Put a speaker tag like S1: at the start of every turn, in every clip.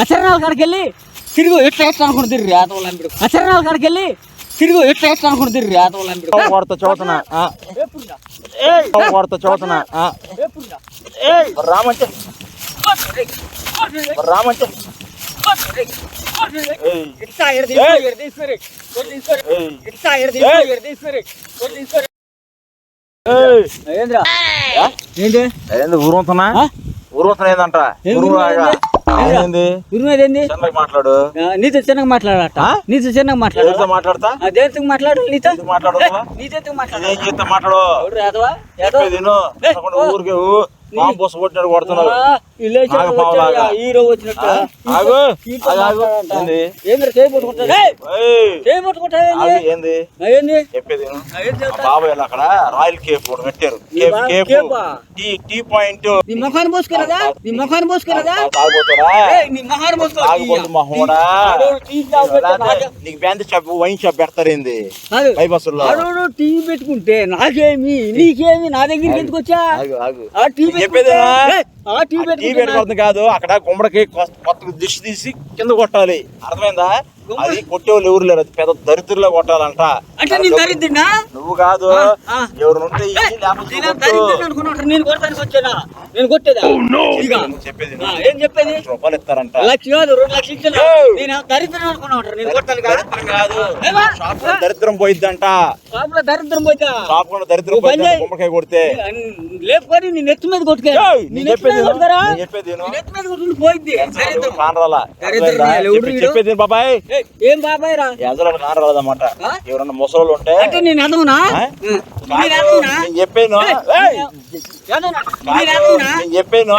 S1: అచరణాల కాడికి వెళ్ళి తిరుగు ఎట్లా వేస్తా అనుకుని తిరిగి ఆతోళ్ళంపిడు అచరణాల కాడికి వెళ్ళి తిరుగు ఎట్లా వేస్తా అనుకుని తిరిగి ఆతోళ్ళంపిడు
S2: కొడత చదువుతున్నా కొడత చదువుతున్నా రామంటే రామంటే ఊరుతున్నా ఊరుతున్నా ఏందంట మాట్లాడు
S1: నీతో చిన్నగా మాట్లాడట నీతో చిన్నగా మాట్లాడు
S2: మాట్లాడతా
S1: దేనితో మాట్లాడు నీతో
S2: మాట్లాడు
S1: నీతో
S2: మాట్లాడు ఊరికే బాంబోస్ కొట్టినాడు కొడుతున్నాడు చెప్పేది బాబాయ్ అక్కడ రాయల్ కేఫ్ పెట్టారు టీ పాయింట్
S1: ముఖాన్ని పోసుకెళ్ళదా నీ ముఖాన్ని పోసుకెళ్ళదా
S2: నీకు బ్యాండ్ షాప్ వైన్ షాప్ పెడతారేంది బస్సుల్లో
S1: టీ పెట్టుకుంటే నాకేమి నీకేమి నా దగ్గరికి ఎందుకు వచ్చా
S2: చెప్పేది కాదు అక్కడ గుమ్మడికి కొత్త దిష్టి తీసి కింద కొట్టాలి అర్థమైందా అది కొట్టేవాళ్ళు ఎవరు లేరు అది పెద్ద దరిద్రులో కొట్టాలంట నువ్వు కాదు ఎవరు చెప్పేది రూపాయలు ఇస్తారంట దరిద్రం పోయిద్దంట
S1: దరిద్రం పోయిద్దా
S2: షాప్ కూడా దరిద్రం పోయిద్దా గుమ్మడికాయ కొడితే
S1: లేకపోతే నీ నెత్తి మీద కొట్టుకే
S2: చెప్పేది బాబాయ్
S1: ఏం బాబాయ్ రా
S2: నానరాలన్నమాట ఎవరన్నా ముసలు ఉంటే
S1: నేను అదవునా
S2: చెప్పాను చెప్పాను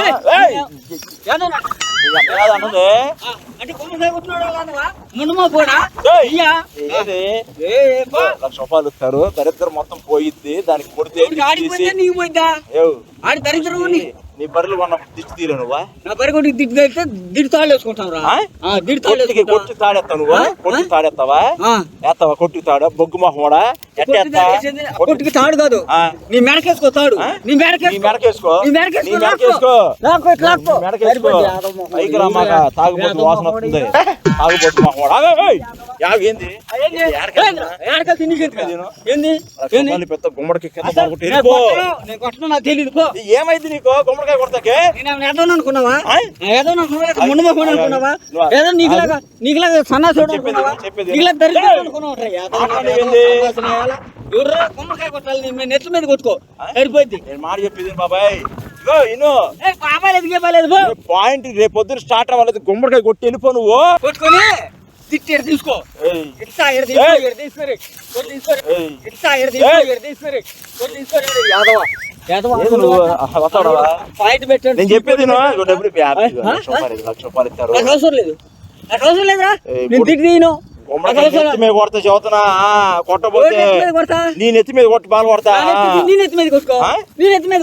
S2: లక్ష రూపాయలు ఇస్తారు దరిద్రం మొత్తం పోయిద్ది దానికి కొడితే నీ బర్రెలు కొన్న దిష్టి తీరు నువ్వా
S1: నా బర్రె కొట్టి దిడ్డు తాళ్ళు వేసుకుంటావు రా
S2: కొట్టి తాడేస్తావు నువ్వు కొట్టి తాడేస్తావా వేస్తావా కొట్టి తాడు బొగ్గు మొహమోడా
S1: కొట్టికి తాడు కాదు నీ మెడకేసుకో తాడు నీ
S2: మెడకేసుకో పైకి రామాక తాగుబోతు వాసన వస్తుంది తాగుబోతు మొహమోడా పెద్ద గుమ్మడికి ఏమైంది నీకు గుమ్మడికాయ కొడతాకే
S1: అనుకున్నావా అనుకున్నావా ఏదో నీకులాగా సన్నాసుడు గుమ్మడికాయ కొట్టాలి నెత్తి మీద కొట్టుకో సరిపోయింది
S2: నేను మాట చెప్పేది బాబాయ్ పాయింట్ రేపు పొద్దున స్టార్ట్ అవ్వలేదు గుమ్మడికాయ కొట్టి వెళ్ళిపో నువ్వు
S1: కొట్టుకొని తిట్టేడు తీసుకో
S2: నేను చెప్పేది లక్ష రూపాయలు ఇస్తారు
S1: అవసరం లేదు అవసరం లేదురా నేను తిట్టి తీయను
S2: కొడతా చదువుతున్నా కొట్టబోతే నీ నెత్తి మీద కొట్టి బాగా కొడతా
S1: నీ నెత్తి మీద కొట్టుకో నీ నెత్తి మీద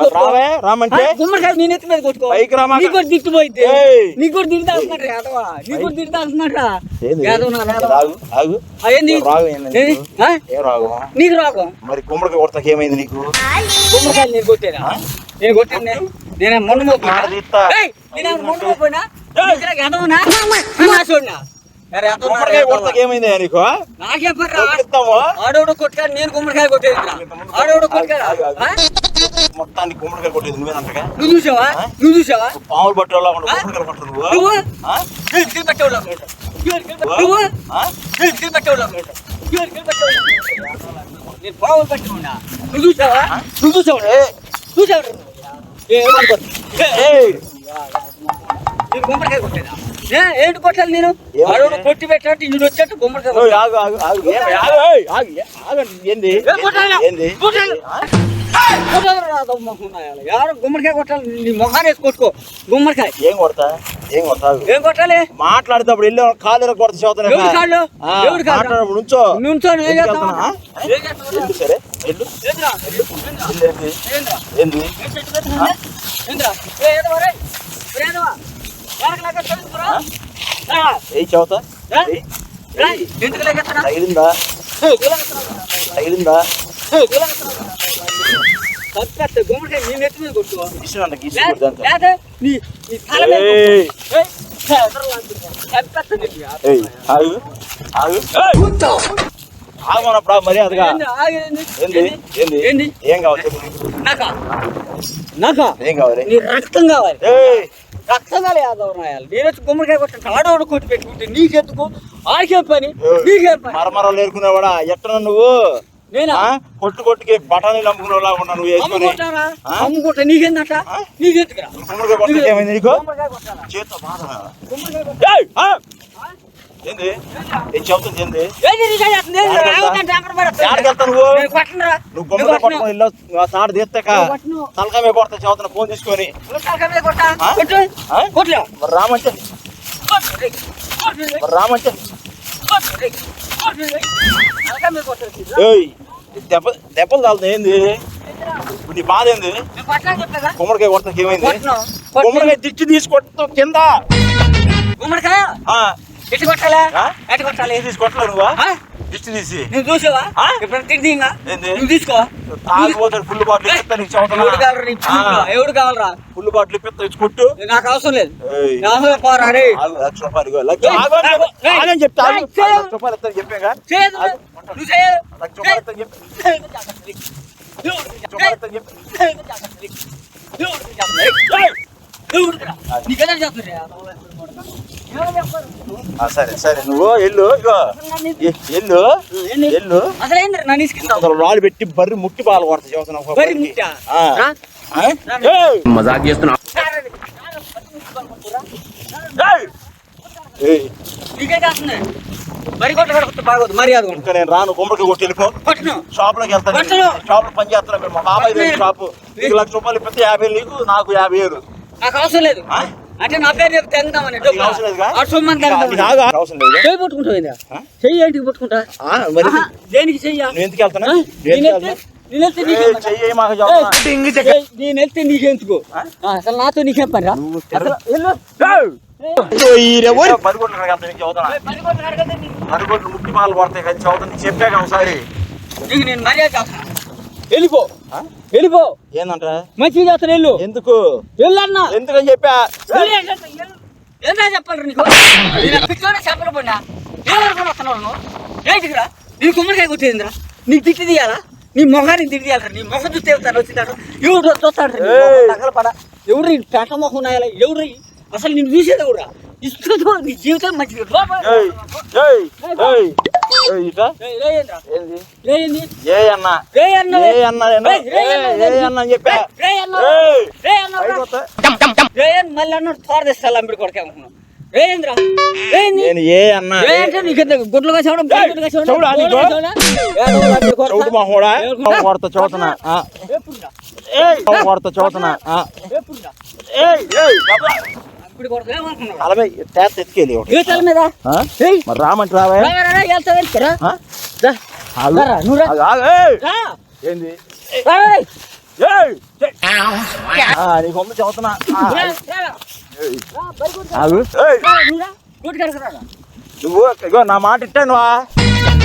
S2: రామంటే
S1: గుమ్మడికాయ నీ నెత్తి మీద కొట్టుకో
S2: పైకి రామా
S1: నీకు కూడా తిట్టుపోయింది నీకు కూడా తిడతాల్సినట్టు యాదవా నీకు కూడా తిడతాల్సినట్రా నీకు రాగు
S2: మరి గుమ్మడికాయ కొడతాకి ఏమైంది నీకు
S1: గుమ్మడికాయలు నేను కొట్టేదా నేను కొట్టాను నేను మొన్న పోయినా యాదవనా చూడనా
S2: ఏమైంది నీకు
S1: ఆడోడు కొట్టుకాడు నేను గుమ్మడికాయ కొట్టేది ఆడోడు కొట్టుకాడు
S2: మొత్తానికి గుమ్మడికాయ కొట్టేది నువ్వేనంటగా
S1: నువ్వు చూసావా
S2: పాములు పట్టేవాళ్ళ గుమ్మడికాయ కొట్టరు
S1: నువ్వు నేను పాములు పట్టేవాడా నువ్వు చూసావా గుమ్మడికాయ కొట్టేదా ఏంటి కొట్టాలి నేను ఆడోడు కొట్టి పెట్టినట్టు ఇల్లు వచ్చేట్టు గుమ్మడికాయ గుమ్మడికాయ కొట్టాలి నీ మొహాన్ని వేసి కొట్టుకో గుమ్మడికాయ
S2: ఏం కొట్టాలి మాట్లాడేటప్పుడు వెళ్ళి కాళ్ళు కొడత చదువుతాను నుంచో సరే ఏ చదువుతా తగిలిందా
S1: చంపేస్తా గుమ్మడికాయ నీ నెత్తి మీద కొట్టు
S2: ఇష్టం
S1: లేదా నీ తల మీద
S2: ఏయ్.
S1: కొట్టు. ఏయ్, ఎదరలా అనుకుంటా. చంపేస్తా నీకు.
S2: ఆగు ఆగు ఆగమన్నప్పుడు మర్యాదగా
S1: ఏంది? ఆగేంది?
S2: ఏంది ఏంది
S1: ఏంది?
S2: ఏం కావాలి చెప్పు
S1: నాకా నాకా
S2: ఏం కావాలి
S1: నీ రక్తం కావాలి
S2: ఏయ్
S1: రక్తం కావాలి యాదవ్ రాయాలి నేను వచ్చి గుమ్మడికాయ కొట్ట ఆడవాడు కొట్టి పెట్టుకుంటే నీకెందుకు ఆడికేం పని నీకేం పని
S2: మరమరాలు ఏరుకునేవాడా ఎట్ట నువ్వు
S1: నేనా
S2: కొట్టుకి బఠానీలు అమ్ముకునేలా ఉన్నా నువ్వు వేసుకొని
S1: అమ్ముకుంటారా అమ్ముకుంటా నీకేందట నీకెందుకురా
S2: గుమ్మడికాయ కొట్టకి ఏమైంది నీకు
S1: గుమ్మడికాయ కొట్టాలా
S2: చేత్తో బాధ
S1: గుమ్మడికాయ కొట్టాలా?
S2: ఏయ్, ఆ! ఏంది ఏం చెబుతుంది ఏంది
S1: ఏంది నీ చేయి అట్లా? నేను రావద్దంటే అక్కడ పడతా.
S2: ఎక్కడికి వెళ్తావు నువ్వు
S1: నేను కొట్టనురా.
S2: నువ్వు గుమ్మడికాయ పట్టుకొని ఇల్లు తాడు తీస్తాక
S1: నేను కొట్టను.
S2: తలకాయ మీద కొడతా చదువుతున్న ఫోన్ తీసుకొని
S1: నువ్వు తలకాయ మీద కొట్టా?
S2: ఆ?
S1: కొట్టు.
S2: ఆ?
S1: కొట్టులే.
S2: మరి రామంటే
S1: కొట్టులే. కొట్టులే.
S2: మరి రామంటే
S1: కొట్టులే. కొట్టులే. తలకాయ మీద కొట్టేసి.
S2: ఏయ్ దెబ్బలు తాగుతుంది ఏంది ఇప్పుడు నీ బాధ ఏంది
S1: నేను కొట్టనని చెప్పలేదా?
S2: గుమ్మడికాయ కొడతాకి ఏమైంది
S1: కొట్టను.
S2: గుమ్మడికాయ తెచ్చి తీసుకొట్టు కింద
S1: గుమ్మడికాయ
S2: ఆ,
S1: ఎట్టి కొట్టాలా
S2: ఆ?
S1: ఎట్టి కొట్టాలి
S2: తీసి కొట్టలేవు నువ్వా
S1: ఆ?
S2: దిష్టి తీసి
S1: నువ్వు చూసావా
S2: ఆ?
S1: ఇప్పుడు తిండిగా
S2: ఏంది?
S1: నువ్వు తీసుకో
S2: తాగిపోతాడు ఫుల్ బాటిల్ ఇప్పిస్తా నీకు
S1: ఎవడు కావాలరా నీ పువ్వులో? ఎవడు కావాలరా
S2: ఫుల్ బాటిల్ ఇప్పిస్తా ఇచ్చి కొట్టు
S1: నాకు అవసరం లేదు
S2: ఏయ్,
S1: నా అవసరం పోరా రే
S2: ఆగు, లక్ష రూపాయలు ఇగో, లక్ష
S1: ఏయ్,
S2: ఆగు అని చెప్పు.
S1: ఏయ్,
S2: ఆగని చెప్తా ఆగు.
S1: ఏయ్, చేయ్.
S2: లక్ష రూపాయలు ఇస్తాను చెప్పాగా
S1: చేయదు
S2: ఆగు.
S1: నువ్వు చేయదు
S2: లక్ష రూపాయలు ఇస్తాను చెప్పు. లక్ష రూపాయలు ఇస్తాను చెప్పు.
S1: నీకెలా చేస్తున్నా
S2: ఆ, సరే సరే నువ్వు ఎల్లు ఇగో ఎల్లు ఎల్లు
S1: అసలు ఏంద్ర నన్ను ఇసుకుంటావు
S2: అసలు రాళ్ళు పెట్టి బర్రి ముట్టి పాలు కొడతా చదువుతున్నావు
S1: బరి ముట్టా
S3: మజాక్ చేస్తున్నా
S1: నీకే కాస్తుంది మరి కొట్ట కొడుకు బాగోదు మర్యాద కొట్టు.
S2: ఇంకా నేను రాను గుమ్మడికి కొట్టి వెళ్ళిపో
S1: కొట్టును
S2: షాప్ లోకి వెళ్తాను
S1: కొట్టను.
S2: షాప్ లో పని చేస్తాను మీరు మా బాబాయ్ దగ్గర షాపు నీకు లక్ష రూపాయలు ఇప్పితే 50 నీకు నాకు 50
S1: నాకు అవసరం లేదు
S2: ఆ?
S1: అంటే నా పేరు చెప్తే తెంగుతామని
S2: నీకు అవసరం లేదుగా?
S1: సొమ్మని
S2: నీకు ఆగు, అవసరం లేదు
S1: చెయ్యి పట్టుకుంటావు
S2: ఆ?
S1: చెయ్యి ఏంటికి పట్టుకుంటా
S2: మరి
S1: ఆహా, దేనికి చెయ్యా
S2: నువ్వు ఎందుకు వెళ్తానా
S1: నేనెళ్తే
S2: చెయ్యి మాకు చెప్తున్నా.
S1: నేనెళ్తే నీకెందుకు అసలు నాతో నీకేం పని రా
S2: నువ్వు
S1: అసలు వెళ్ళు.
S2: పదికొట్లు వెళ్తా నీకు చదువుతున్నా
S1: ఏయ్, పని కొట్టు అడగద్దు నీ.
S2: పదికొట్లు ముట్టి పాలు కొడతాయి కానీ చదువుతా నీకు చెప్పాక ఒకసారి
S1: నీకు నేను మర్యాద చేస్తా వెళ్ళిపో వెళ్ళిపో
S2: ఏందంట
S1: మంచిగా చేస్తాను వెళ్ళు
S2: ఎందుకు
S1: వెళ్ళన్నా
S2: ఎందుకని చెప్పా
S1: ఏంటో చెప్పాలి నీకు నేను పిచ్చోడే చెప్పలు పడినా ఏమనుకుని వస్తున్నావు నువ్వు ఏంటికిరా నేను కుమ్మడికాయ కొట్టేదిరా నీకు తిట్టి తీయాలా నీ మొఖానికి తిట్టి తీయాలరా నీ మొఖం చూస్తే వెళ్తాను వచ్చింటాడు ఎవడు చూస్తాడు తగల పడ ఎవరు పెంట మొహం ఉన్నాయాలా ఎవరు అసలు నేను చూసేది కూడా ఇస్తుందో నీ జీవితం మంచిది
S2: ఏయ్, ఏయ్, ఏయ్, ఏయ్, ఇటా? ఏంది?
S1: ఏంది
S2: ఏ అన్న
S1: రే అన్న
S2: ఏ అన్న నేను? ఏ అన్న అని చెప్పా
S1: రే అన్న
S2: ఏయ్,
S1: రే అన్న
S2: పైకి వస్తా.
S1: రే అన్న మళ్ళీ అన్నాడు తోరదేస్తాను అంబిడి కొడుకు అనుకున్నాను రేంద్ర ఏంది
S2: నేను ఏ అన్న
S1: ఏంటో నీకెంత గుడ్లుగా చూడడం గుడ్లుగా చూడడం
S2: చూడా నీకు? చౌడు మహోడా కొడతా చదువుతున్నా
S1: ఎప్పుడురా
S2: కొడతా చదువుతున్నా
S1: ఎప్పుడురా
S2: ఏయ్ ఏయ్ బాబా.
S1: అప్పుడు కొడుకు ఏమనుకున్నావు
S2: అలమే తేత ఎత్తుకెళ్ళి ఒకటి.
S1: ఏ తల మీద
S2: ఆ?
S1: ఏయ్
S2: మరి రామంటే రావే
S1: రావరా వెళ్తా వెళ్తారా
S2: ఆ? ఆగు.
S1: రారా, నువ్వు రా.
S2: ఆగు, ఆగు, ఏయ్.
S1: రా
S2: ఏంది
S1: రారా,
S2: ఏయ్. నీ కొమ్మ చదువుతున్నా
S1: రా, రా.
S2: ఏయ్.
S1: రా, బరి కొడుకు.
S2: ఆగు ఏయ్.
S1: రా, నువ్వు రా. కొట్టుకు ఎరగరా.
S2: నువ్వు ఇగో నా మాట ఇట్టానువా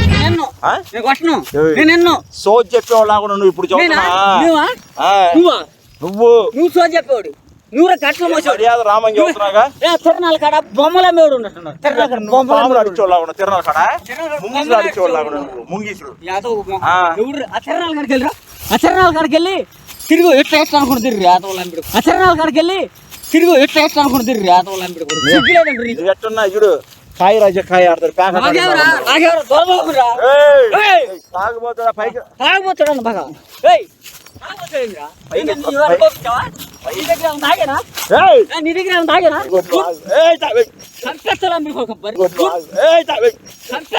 S1: నేను ఎన్నో. నేను కొట్టను.
S2: ఏయ్.
S1: నేను ఎన్నో.
S2: సోజ్ చెప్పేవాళ్ళు లాగా నువ్వు ఇప్పుడు
S1: నేనా?
S2: చదువుతున్నా
S1: నువ్వా?
S2: ఆ.
S1: నువ్వా?
S2: నువ్వు
S1: నువ్వు సో చెప్పేవాడు నువ్వురా కట్ల మోసాడు
S2: మర్యాద రామని చదువుతున్నాగా
S1: తిరణాల కాడ బొమ్మల మేడు ఉన్నట్టున్నారు తిరణాల కాడ బొమ్మల
S2: పాములు
S1: మేడు.
S2: అడిచేవాళ్ళు లాగా తిరణాల కాడ
S1: తిరణాల
S2: ముంగిసులు అడిచేవాళ్ళు లాగా ముంగిసులు
S1: యాదవ్
S2: ఆ.
S1: ఎవడు ఆ తిరణాల కాడికి వెళ్ళరా ఆ తిరణాల కాడికి వెళ్ళి తిరుగు ఎట్లా వేస్తా అనుకుని తిరిగి యాదవ్ లంపిడు ఆ తిరణాల కాడికి వెళ్ళి తిరుగు ఎట్లా వేస్తా అనుకుని తిరిగి యాదవ్ లంపిడు సిగ్గులేదండి నీకు.
S2: ఇది ఎట్టున్నా చూడు కాయ రాజా కాయ ఆడతారు ప్యాక్
S1: నాకెవరా నాకెవరా దొరబాబురా ఏయ్.
S2: తాగుపోతాడా పైకి
S1: తాగబోతాడు బాగా ఏయ్ తాగబోతాడేంద్రా? ఏంటి నీ వాడు కోపిస్తావా? నీ దగ్గర ఏమైనా తాగేనా?
S2: ఏయ్.
S1: నీ దగ్గర ఏమైనా తాగేనా?
S2: ఏయ్, తాగు.
S1: చంపేస్తారా మీకు ఒక బరి?
S2: ఏయ్, తాగు.
S1: చంపే